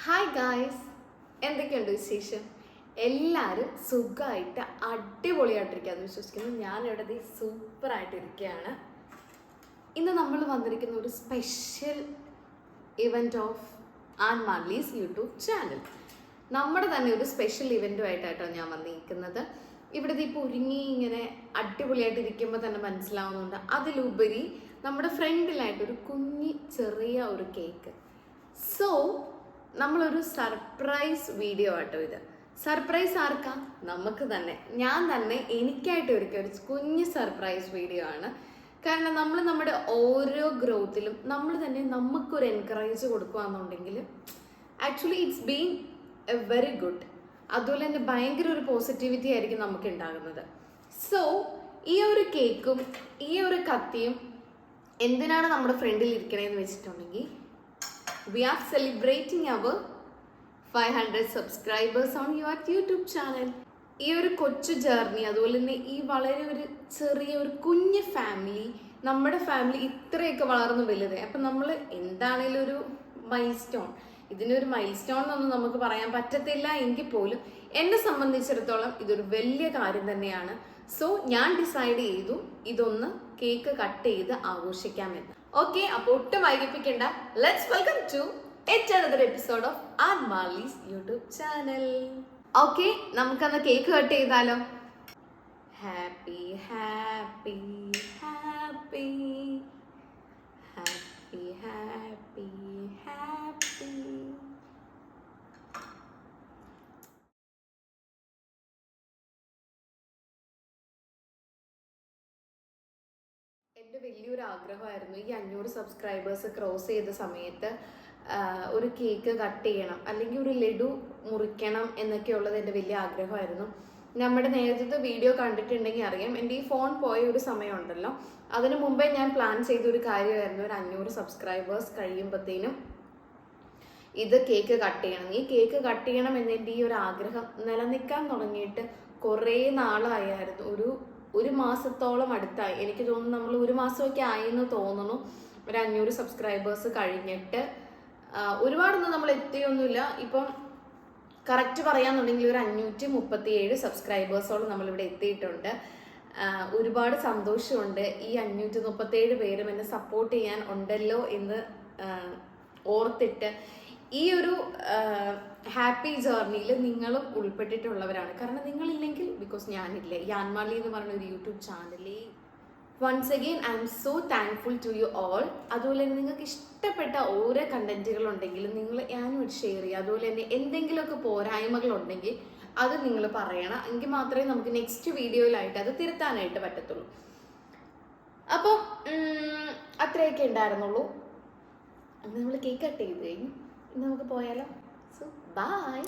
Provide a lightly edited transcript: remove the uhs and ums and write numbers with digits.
Hi guys, എന്തൊക്കെയുണ്ട് വിശേഷം? എല്ലാവരും സുഖമായിട്ട് അടിപൊളിയായിട്ടിരിക്കുകയെന്ന് വിശ്വസിക്കുന്നു. ഞാനിവിടെ സൂപ്പറായിട്ട് ഇരിക്കുകയാണ്. ഇന്ന് നമ്മൾ വന്നിരിക്കുന്ന ഒരു special event of Ann Marley's YouTube channel. നമ്മുടെ തന്നെ ഒരു സ്പെഷ്യൽ ഇവൻറ്റുമായിട്ടാണ് ഞാൻ വന്നിരിക്കുന്നത്. ഇവിടുത്തെ ഇപ്പോൾ ഒരുങ്ങി ഇങ്ങനെ അടിപൊളിയായിട്ട് ഇരിക്കുമ്പോൾ തന്നെ മനസ്സിലാവുന്നുണ്ട്. അതിലുപരി നമ്മുടെ ഫ്രണ്ടിലായിട്ടൊരു ചെറിയ ഒരു കേക്ക്. സോ നമ്മളൊരു സർപ്രൈസ് വീഡിയോ ആട്ടോ ഇത്. സർപ്രൈസ് ആർക്കാ? നമുക്ക് തന്നെ. ഞാൻ തന്നെ എനിക്കായിട്ട് ഒരുക്കിയ ഒരു കുഞ്ഞ് സർപ്രൈസ് വീഡിയോ ആണ്. കാരണം നമ്മൾ നമ്മുടെ ഓരോ ഗ്രോത്തിലും നമ്മൾ തന്നെ നമുക്കൊരു എൻകറേജ് കൊടുക്കുകയെന്നുണ്ടെങ്കിൽ actually it's been a very good. അതുപോലെ തന്നെ ഭയങ്കര ഒരു പോസിറ്റിവിറ്റി ആയിരിക്കും നമുക്ക് ഉണ്ടാകുന്നത്. സോ ഈ ഒരു കേക്കും ഈ ഒരു കത്തിയും എന്തിനാണ് നമ്മുടെ ഫ്രണ്ടിൽ ഇരിക്കണേന്ന് വെച്ചിട്ടുണ്ടെങ്കിൽ we are celebrating our 500 subscribers on your YouTube channel. ഈ ഒരു കൊച്ചു ജേർണി, അതുപോലെ തന്നെ ഈ വളരെ ഒരു ചെറിയ ഒരു കുഞ്ഞ് ഫാമിലി, നമ്മുടെ ഫാമിലി ഇത്രയൊക്കെ വളർന്നു വലുത്. അപ്പം നമ്മൾ എന്താണേലും ഒരു മൈൽ സ്റ്റോൺ, ഇതിനൊരു മൈൽ സ്റ്റോൺ എന്നൊന്നും നമുക്ക് പറയാൻ പറ്റത്തില്ല എങ്കിൽ പോലും എന്നെ സംബന്ധിച്ചിടത്തോളം ഇതൊരു വലിയ കാര്യം തന്നെയാണ്. സോ ഞാൻ ഡിസൈഡ് ചെയ്തു ഇതൊന്ന് കേക്ക് കട്ട് ചെയ്ത് ആഘോഷിക്കാമെന്ന്. ഓക്കെ, അപ്പോൾ ഒട്ടും വൈകിപ്പിക്കണ്ട. Let's welcome to another episode of Ann Marley's YouTube channel. Okay, നമുക്കന്ന് കേക്ക് കട്ട് ചെയ്താലോ? Happy happy happy happy happy happy. എൻ്റെ വലിയൊരു ആഗ്രഹമായിരുന്നു ഈ 500 സബ്സ്ക്രൈബേഴ്സ് ക്രോസ് ചെയ്ത സമയത്ത് ഒരു കേക്ക് കട്ട് ചെയ്യണം, അല്ലെങ്കിൽ ഒരു ലഡു മുറിക്കണം എന്നൊക്കെയുള്ളത് എൻ്റെ വലിയ ആഗ്രഹമായിരുന്നു. നമ്മുടെ നേരത്തെ വീഡിയോ കണ്ടിട്ടുണ്ടെങ്കിൽ അറിയാം, എൻ്റെ ഈ ഫോൺ പോയ ഒരു സമയമുണ്ടല്ലോ, അതിനു മുമ്പേ ഞാൻ പ്ലാൻ ചെയ്തൊരു കാര്യമായിരുന്നു ഒരു 500 സബ്സ്ക്രൈബേഴ്സ് കഴിയുമ്പോഴത്തേനും ഇത് കേക്ക് കട്ട് ചെയ്യണം. ഈ കേക്ക് കട്ട് ചെയ്യണം എന്നെൻ്റെ ഈ ഒരു ആഗ്രഹം നിലനിൽക്കാൻ തുടങ്ങിയിട്ട് കുറേ നാളായിരുന്നു. ഒരു മാസത്തോളം അടുത്തായി. എനിക്ക് തോന്നുന്നു നമ്മൾ ഒരു മാസമൊക്കെ ആയെന്ന് തോന്നുന്നു ഒരു 500 സബ്സ്ക്രൈബേഴ്സ് കഴിഞ്ഞിട്ട്. ഒരുപാടൊന്നും നമ്മൾ എത്തിയൊന്നുമില്ല. ഇപ്പം കറക്റ്റ് പറയാന്നുണ്ടെങ്കിൽ ഒരു 537 സബ്സ്ക്രൈബേഴ്സോളം നമ്മളിവിടെ എത്തിയിട്ടുണ്ട്. ഒരുപാട് സന്തോഷമുണ്ട്. ഈ 537 പേരും എന്നെ സപ്പോർട്ട് ചെയ്യാൻ ഉണ്ടല്ലോ എന്ന് ഓർത്തിട്ട് ഈ ഒരു ഹാപ്പി ജേർണിയിൽ നിങ്ങളും ഉൾപ്പെട്ടിട്ടുള്ളവരാണ്. കാരണം നിങ്ങളില്ലെങ്കിൽ, ബിക്കോസ് ഞാനില്ല, ഈ ആൻ മാർലി എന്ന് പറഞ്ഞ ഒരു യൂട്യൂബ് ചാനലിൽ. Once again I'm so thankful to you all. അതുപോലെ തന്നെ നിങ്ങൾക്ക് ഇഷ്ടപ്പെട്ട ഓരോ കണ്ടന്റുകളുണ്ടെങ്കിലും നിങ്ങൾ ഞാനുമായിട്ട് ഷെയർ ചെയ്യുക. അതുപോലെ തന്നെ എന്തെങ്കിലുമൊക്കെ പോരായ്മകളുണ്ടെങ്കിൽ അത് നിങ്ങൾ പറയണം. എങ്കിൽ മാത്രമേ നമുക്ക് നെക്സ്റ്റ് വീഡിയോയിലായിട്ട് അത് തിരുത്താനായിട്ട് പറ്റത്തുള്ളൂ. അപ്പം അത്രയൊക്കെ ഉണ്ടായിരുന്നുള്ളൂ. അന്ന് നമ്മൾ കേക്ക് കട്ട് ചെയ്ത് കഴിഞ്ഞു. ഇന്ന് നമുക്ക് പോയാലോ? So by.